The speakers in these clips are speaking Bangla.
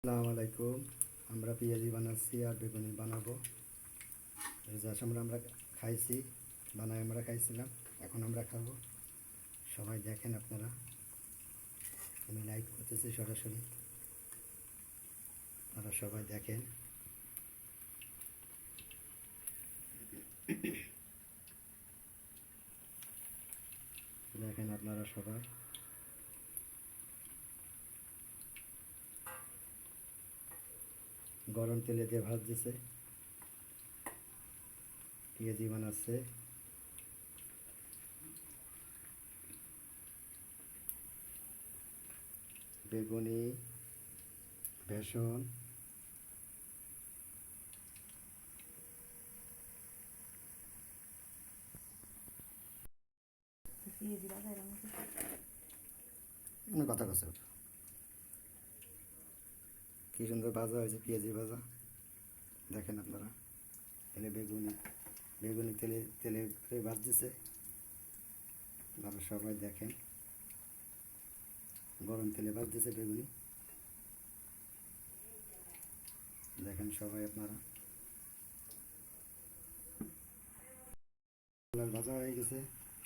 আসসালামু আলাইকুম। আমরা পেঁয়াজি বানাচ্ছি আর বেগুনি বানাবো। যার সময় আমরা খাইছি, বানাই আমরা খাইছিলাম, এখন আমরা খাবো। সবাই দেখেন আপনারা, আমি লাইভ করতেছি সরাসরি, আপনারা সবাই দেখেন। দেখেন আপনারা সবাই, গরম তেলে দিয়ে ভাজতেছে, পেঁয়াজি বানাচ্ছে। বেগুনি, বেসন, কথা কথা কি সুন্দর ভাজা হয়েছে, পেঁয়াজি ভাজা। দেখেন আপনারা, এলে বেগুনি বেগুনি তেলে তেলে ভাজতেছে, আপনারা সবাই দেখেন। গরম তেলে ভাজতেছে বেগুনি, দেখেন সবাই আপনারা। ভাজা হয়ে গেছে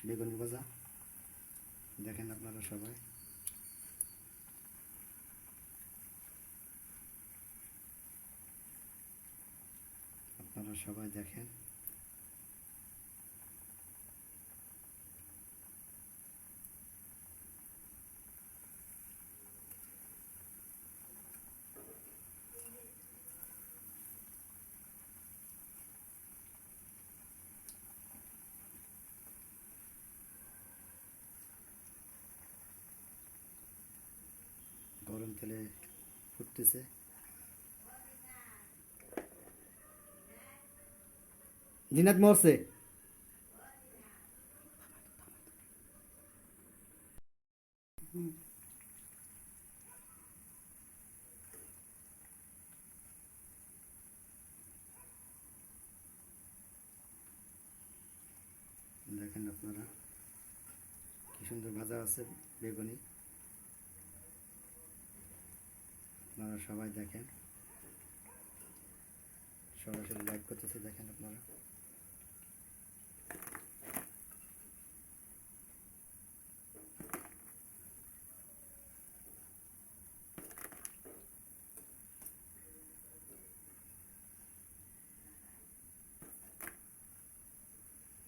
বেগুনি ভাজা, দেখেন আপনারা সবাই। আপনারা সবাই দেখেন। গরম তেলে ফুটতেছে, জিনাত মরছে। দেখেন আপনারা, কি সুন্দর ভাজা আছে বেগুনি, আপনারা সবাই দেখেন। সরাসরি লাইভ করতেছে, দেখেন আপনারা।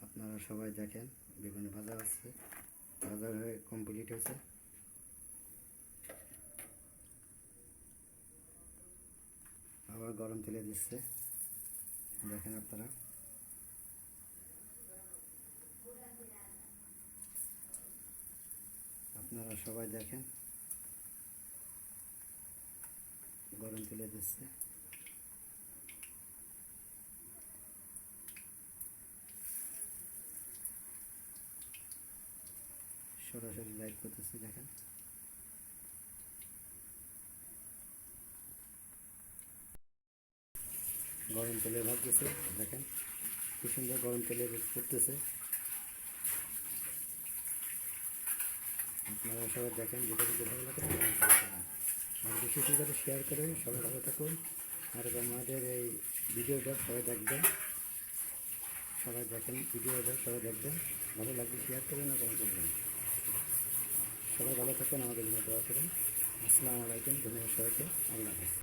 আপনারা সবাই দেখেন, বেগুনি ভাজা আছে, ভাজা হয়ে কমপ্লিট হয়েছে। আবার গরম তেলে দিচ্ছে, দেখেন আপনারা। আপনারা সবাই দেখেন, গরম তেলে দিচ্ছে। সরাসরি লাইভ করতেছি, দেখেন। গরম তেলে ভাজতেছে, দেখেন কি সুন্দর গরম তেলে ফুটতেছে। আপনারা সবাই দেখেন, যেটা যদি ভালো লাগে আর বেশি করে শেয়ার করে সবাই ভালো থাকুন। আর আমাদের এই ভিডিওটা সবাই দেখবেন, সবাই দেখেন ভিডিওটা, সবাই দেখবেন। ভালো লাগলে শেয়ার করবেন আর কমেন্ট করবেন। সবাই ভালো থাকুন, আমাদের জন্য দোয়া করুন। আসসালামু আলাইকুম, ধন্যবাদ সবাইকে। আল্লাহ হাফেজ।